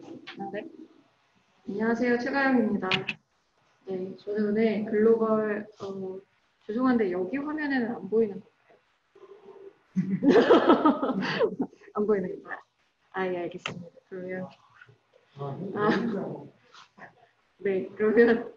네. 안녕하세요. 최가영입니다. 네, 저는 오늘 글로벌, 죄송한데 여기 화면에는 안 보이는 건가요? 안 보이는 건가요? 아, 예, 알겠습니다. 그러면, 네, 그러면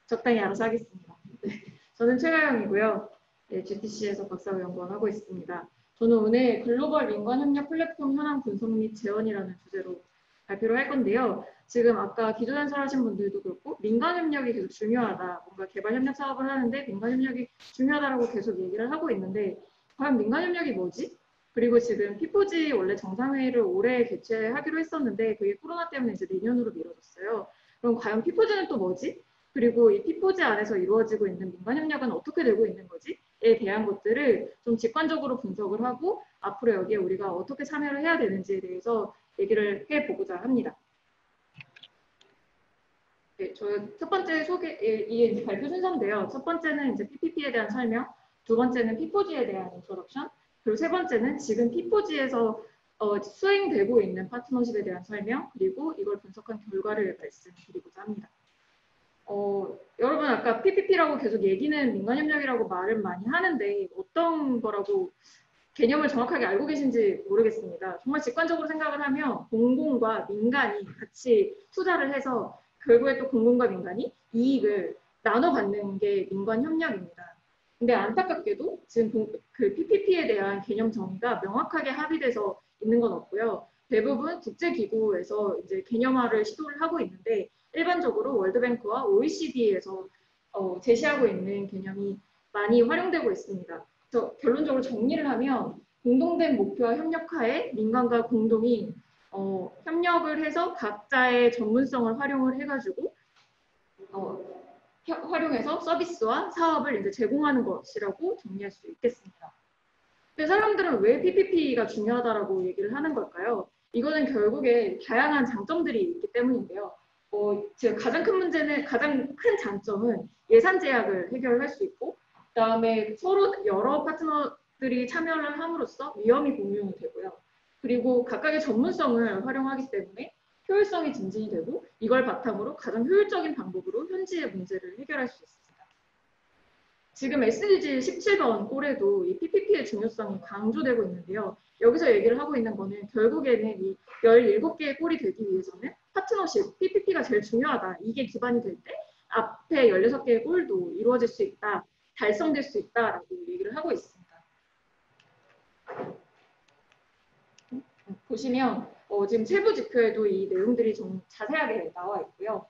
적당히 알아서 하겠습니다. 네, 저는 최가영이고요. 네, GTC에서 박사연구원 하고 있습니다. 저는 오늘 글로벌 민관협력 플랫폼 현황 분석 및 재원이라는 주제로 발표를 할 건데요. 지금 아까 기조연설하신 분들도 그렇고 민간협력이 계속 중요하다. 뭔가 개발협력 사업을 하는데 민간협력이 중요하다라고 계속 얘기를 하고 있는데 과연 민간협력이 뭐지? 그리고 지금 피포지 원래 정상회의를 올해 개최하기로 했었는데 그게 코로나 때문에 이제 내년으로 미뤄졌어요. 그럼 과연 피포지는 또 뭐지? 그리고 이 피포지 안에서 이루어지고 있는 민간협력은 어떻게 되고 있는 거지?에 대한 것들을 좀 직관적으로 분석을 하고 앞으로 여기에 우리가 어떻게 참여를 해야 되는지에 대해서 얘기를 해보고자 합니다. 네, 저 첫 번째 이게 발표 순서인데요. 첫 번째는 이제 PPP에 대한 설명, 두 번째는 피포지에 대한 인트로덕션, 그리고 세 번째는 지금 피포지에서 수행되고 있는 파트너십에 대한 설명, 그리고 이걸 분석한 결과를 말씀드리고자 합니다. 여러분 아까 PPP라고 계속 얘기는 민간협력이라고 말은 많이 하는데 어떤 거라고 개념을 정확하게 알고 계신지 모르겠습니다. 정말 직관적으로 생각을 하면 공공과 민간이 같이 투자를 해서 결국에 또 공공과 민간이 이익을 나눠 갖는 게 민관협력입니다. 근데 안타깝게도 지금 그 PPP에 대한 개념 정의가 명확하게 합의돼서 있는 건 없고요. 대부분 국제기구에서 이제 개념화를 시도를 하고 있는데 일반적으로 월드뱅크와 OECD에서 제시하고 있는 개념이 많이 활용되고 있습니다. 그래서 결론적으로 정리를 하면 공동된 목표와 협력하에 민간과 공동이 협력을 해서 각자의 전문성을 활용을 해가지고 활용해서 서비스와 사업을 이제 제공하는 것이라고 정리할 수 있겠습니다. 근데 사람들은 왜 PPP가 중요하다라고 얘기를 하는 걸까요? 이거는 결국에 다양한 장점들이 있기 때문인데요. 제가 가장 큰 장점은 예산 제약을 해결할 수 있고, 그다음에 서로 여러 파트너들이 참여를 함으로써 위험이 공유가 되고요. 그리고 각각의 전문성을 활용하기 때문에 효율성이 증진이 되고 이걸 바탕으로 가장 효율적인 방법으로 현지의 문제를 해결할 수 있습니다. 지금 SDG 17번 꼴에도 이 PPP의 중요성이 강조되고 있는데요. 여기서 얘기를 하고 있는 거는 결국에는 이 17개의 꼴이 되기 위해서는 파트너십, PPP가 제일 중요하다. 이게 기반이 될 때 앞에 16개의 꼴도 이루어질 수 있다, 달성될 수 있다라고 얘기를 하고 있습니다. 보시면 지금 세부 지표에도 이 내용들이 좀 자세하게 나와 있고요.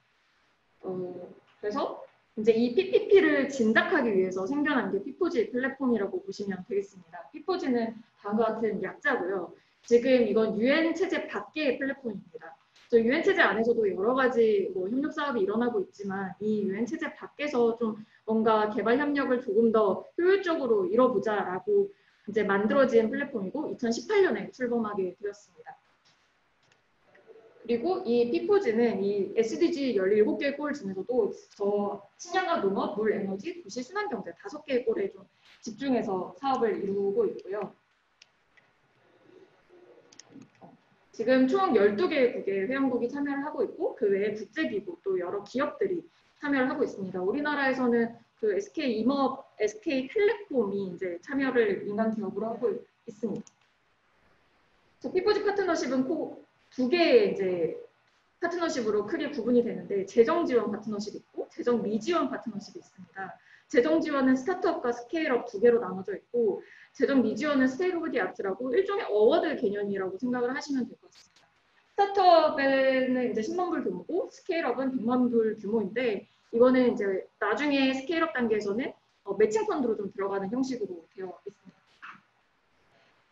그래서 이제 이 PPP를 진작하기 위해서 생겨난 게 피포지 플랫폼이라고 보시면 되겠습니다. 피포지는 다음과 같은 약자고요. 지금 이건 UN 체제 밖의 플랫폼입니다. UN 체제 안에서도 여러 가지 협력 사업이 일어나고 있지만 이 UN 체제 밖에서 좀 뭔가 개발 협력을 조금 더 효율적으로 이뤄보자라고 이제 만들어진 플랫폼이고 2018년에 출범하게 되었습니다. 그리고 이 피포지는 이 SDG 17개의 골 중에서도 식량과 농업, 물, 에너지, 도시, 순환경제 5개의 골에 좀 집중해서 사업을 이루고 있고요. 지금 총 12개국의 회원국이 참여를 하고 있고 그 외에 국제기구 또 여러 기업들이 참여를 하고 있습니다. 우리나라에서는 그 SK임업, SK텔레콤이 이제 참여를 민간 기업으로 하고 있습니다. 피포지 파트너십은 두 개의 이제 파트너십으로 크게 구분이 되는데 재정 지원 파트너십이 있고 재정 미지원 파트너십이 있습니다. 재정 지원은 스타트업과 스케일업 두 개로 나눠져 있고 재정 미지원은 스테이트 오브 디 아트라고 일종의 어워드 개념이라고 생각을 하시면 될 것 같습니다. 스타트업에는 이제 10만 불 규모고 스케일업은 100만 불 규모인데 이거는 이제 나중에 스케일업 단계에서는 매칭 펀드로 좀 들어가는 형식으로 되어 있습니다.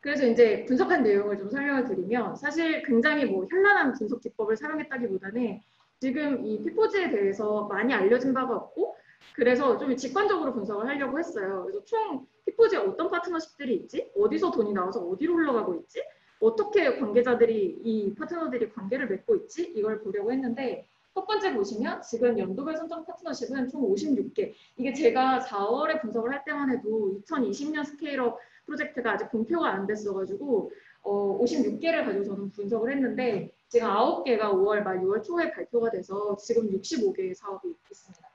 그래서 이제 분석한 내용을 좀 설명을 드리면 사실 굉장히 현란한 분석 기법을 사용했다기보다는 지금 이 피포지에 대해서 많이 알려진 바가 없고 그래서 좀 직관적으로 분석을 하려고 했어요. 그래서 총 피포지에 어떤 파트너십들이 있지? 어디서 돈이 나와서 어디로 흘러가고 있지? 어떻게 관계자들이 이 파트너들이 관계를 맺고 있지? 이걸 보려고 했는데 첫 번째 보시면 지금 연도별 선정 파트너십은 총 56개. 이게 제가 4월에 분석을 할 때만 해도 2020년 스케일업 프로젝트가 아직 공표가 안 됐어가지고 56개를 가지고 저는 분석을 했는데 지금 9개가 5월 말 6월 초에 발표가 돼서 지금 65개의 사업이 있습니다.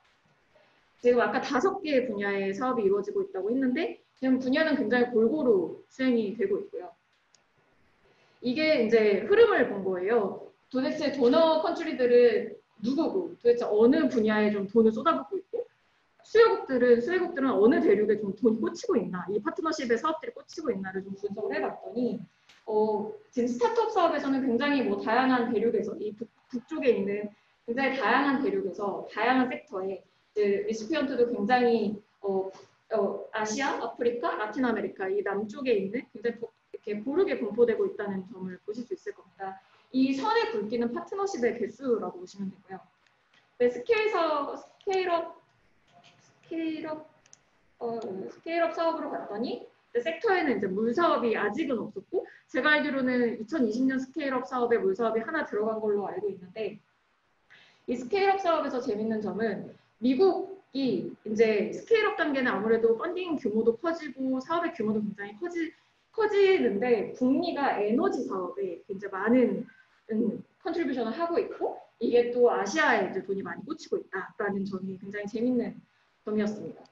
지금 아까 5개의 분야의 사업이 이루어지고 있다고 했는데 지금 분야는 굉장히 골고루 수행이 되고 있고요. 이게 이제 흐름을 본 거예요. 도대체 도너 컨트리들은 누구고 도대체 어느 분야에 좀 돈을 쏟아붓고 있고 수혜국들은 어느 대륙에 좀 돈이 꽂히고 있나, 이 파트너십의 사업들이 꽂히고 있나를 좀 분석을 해봤더니 지금 스타트업 사업에서는 굉장히 뭐 다양한 대륙에서 이 북쪽에 있는 굉장히 다양한 대륙에서 다양한 섹터에 리시피언트도 굉장히 아시아, 아프리카, 라틴 아메리카 이 남쪽에 있는 굉장히 이렇게 고르게 분포되고 있다는 점을 보실 수 있을 겁니다. 이 선에 굵기는 파트너십의 개수라고 보시면 되고요. 네, 스케일업 사업으로 갔더니 섹터에는 이제 물 사업이 아직은 없었고 제가 알기로는 2020년 스케일업 사업에 물 사업이 하나 들어간 걸로 알고 있는데 이 스케일업 사업에서 재밌는 점은 미국이 이제 스케일업 단계는 아무래도 펀딩 규모도 커지고 사업의 규모도 굉장히 커지는데 북미가 에너지 사업에 굉장히 많은 컨트리뷰션을 하고 있고 이게 또 아시아에 이제 돈이 많이 꽂히고 있다라는 점이 굉장히 재밌는 점이었습니다.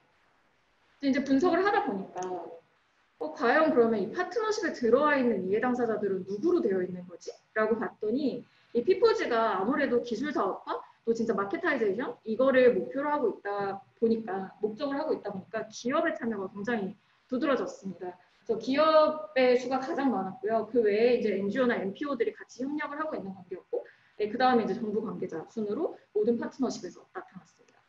이제 분석을 하다 보니까 과연 그러면 이 파트너십에 들어와 있는 이해 당사자들은 누구로 되어 있는 거지? 라고 봤더니 이 피포즈가 아무래도 기술 사업화 또 진짜 마케타이제이션 이거를 목표로 하고 있다 보니까 목적을 하고 있다 보니까 기업의 참여가 굉장히 두드러졌습니다. 그래서 기업의 수가 가장 많았고요. 그 외에 이제 NGO나 NPO들이 같이 협력을 하고 있는 관계였고, 네, 그 다음에 이제 정부 관계자 순으로 모든 파트너십에서 나타났습니다.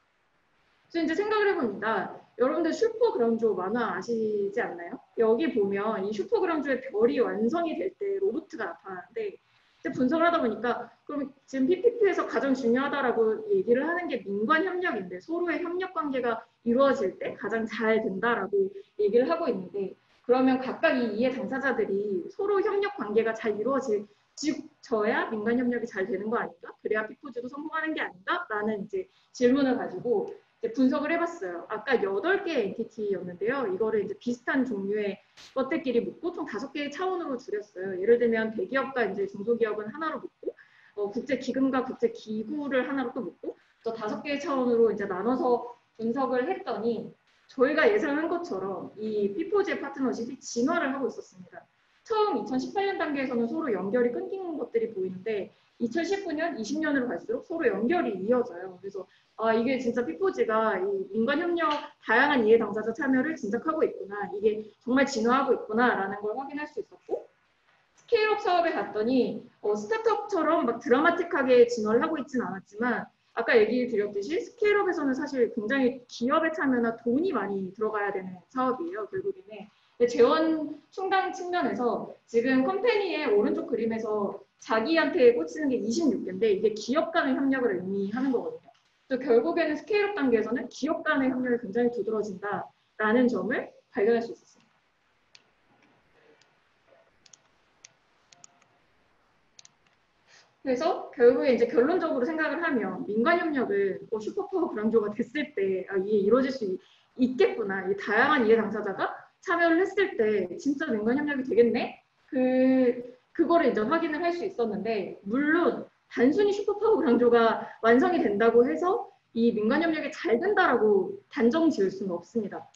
그래서 이제 생각을 해봅니다. 여러분들 슈퍼그라운조 만화 아시지 않나요? 여기 보면 이 슈퍼그라운조의 별이 완성이 될 때 로봇가 나타나는데 이제 분석을 하다 보니까 그럼 지금 PPP에서 가장 중요하다라고 얘기를 하는 게 민관 협력인데 서로의 협력 관계가 이루어질 때 가장 잘 된다라고 얘기를 하고 있는데 그러면 각각 이 이해 당사자들이 서로 협력 관계가 잘 이루어져야 민간 협력이 잘 되는 거 아닌가? 그래야 피포즈도 성공하는 게 아닌가? 라는 이제 질문을 가지고 이제 분석을 해봤어요. 아까 8개의 엔티티였는데요. 이거를 이제 비슷한 종류의 것들끼리 묶고 총 5개의 차원으로 줄였어요. 예를 들면 대기업과 이제 중소기업은 하나로 묶고 국제기금과 국제기구를 하나로 또 묶고 또 5개의 차원으로 이제 나눠서 분석을 했더니 저희가 예상한 것처럼 이 피포즈의 파트너십이 진화를 하고 있었습니다. 처음 2018년 단계에서는 서로 연결이 끊긴 것들이 보이는데 2019년, 20년으로 갈수록 서로 연결이 이어져요. 그래서 이게 진짜 피포즈가 이 민관협력 다양한 이해 당사자 참여를 진작하고 있구나. 이게 정말 진화하고 있구나라는 걸 확인할 수 있었고 스케일업 사업에 갔더니 스타트업처럼 막 드라마틱하게 진화를 하고 있지는 않았지만 아까 얘기 드렸듯이 스케일업에서는 사실 굉장히 기업의 참여나 돈이 많이 들어가야 되는 사업이에요. 결국에는. 재원 충당 측면에서 지금 컴퍼니의 오른쪽 그림에서 자기한테 꽂히는 게 26개인데 이게 기업 간의 협력을 의미하는 거거든요. 그래서 결국에는 스케일업 단계에서는 기업 간의 협력이 굉장히 두드러진다라는 점을 발견할 수 있었습니다. 그래서 결국에 이제 결론적으로 생각을 하면 민간 협력은 슈퍼파워 그랑조가 됐을 때 이게 이루어질 수 있겠구나. 이 다양한 이해 당사자가 참여를 했을 때 진짜 민간 협력이 되겠네. 그거를 이제 확인을 할 수 있었는데 물론 단순히 슈퍼파워 그랑조가 완성이 된다고 해서 이 민간 협력이 잘 된다라고 단정 지을 수는 없습니다.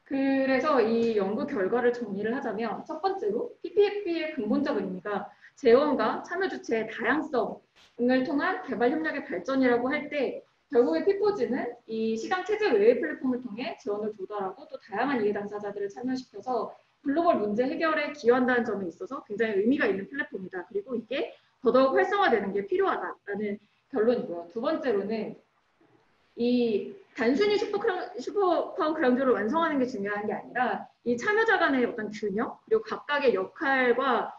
그래서 이 연구 결과를 정리를 하자면 첫 번째로 PPF의 근본적 의미가 재원과 참여 주체의 다양성을 통한 개발 협력의 발전이라고 할 때 결국에 피포즈는 이 시장 체제 외의 플랫폼을 통해 재원을 조달하고 또 다양한 이해 당사자들을 참여시켜서 글로벌 문제 해결에 기여한다는 점에 있어서 굉장히 의미가 있는 플랫폼이다. 그리고 이게 더더욱 활성화되는 게 필요하다라는 결론이고요. 두 번째로는 이 단순히 슈퍼파워 그라운드를 완성하는 게 중요한 게 아니라 이 참여자 간의 어떤 균형 그리고 각각의 역할과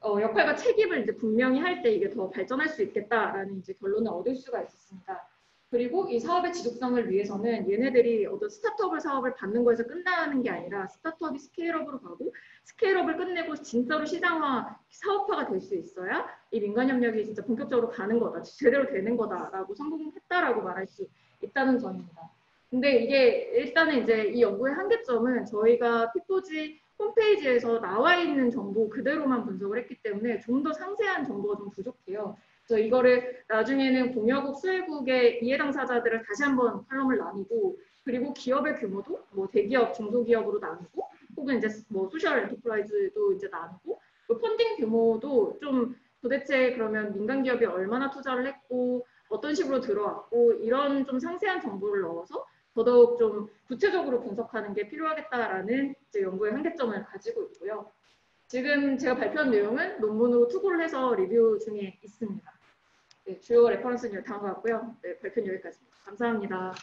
역할과 책임을 이제 분명히 할 때 이게 더 발전할 수 있겠다라는 이제 결론을 얻을 수가 있었습니다. 그리고 이 사업의 지속성을 위해서는 얘네들이 어떤 스타트업 사업을 받는 거에서 끝나는 게 아니라 스타트업이 스케일업으로 가고 스케일업을 끝내고 진짜로 시장화, 사업화가 될 수 있어야 이 민간협력이 진짜 본격적으로 가는 거다, 제대로 되는 거다라고 성공했다라고 말할 수 있다는 점입니다. 근데 이게 일단은 이제 이 연구의 한계점은 저희가 피포지 홈페이지에서 나와 있는 정보 그대로만 분석을 했기 때문에 좀 더 상세한 정보가 좀 부족해요. 그래서 이거를 나중에는 공여국, 수혜국의 이해 당사자들을 다시 한번 칼럼을 나누고, 그리고 기업의 규모도 뭐 대기업, 중소기업으로 나누고, 혹은 이제 뭐 소셜 엔터프라이즈도 이제 나누고, 그 펀딩 규모도 좀 도대체 그러면 민간 기업이 얼마나 투자를 했고 어떤 식으로 들어왔고 이런 좀 상세한 정보를 넣어서 더더욱 좀 구체적으로 분석하는 게 필요하겠다라는 이제 연구의 한계점을 가지고 있고요. 지금 제가 발표한 내용은 논문으로 투고를 해서 리뷰 중에 있습니다. 네, 주요 레퍼런스는 다음과 같고요. 네, 발표는 여기까지입니다. 감사합니다.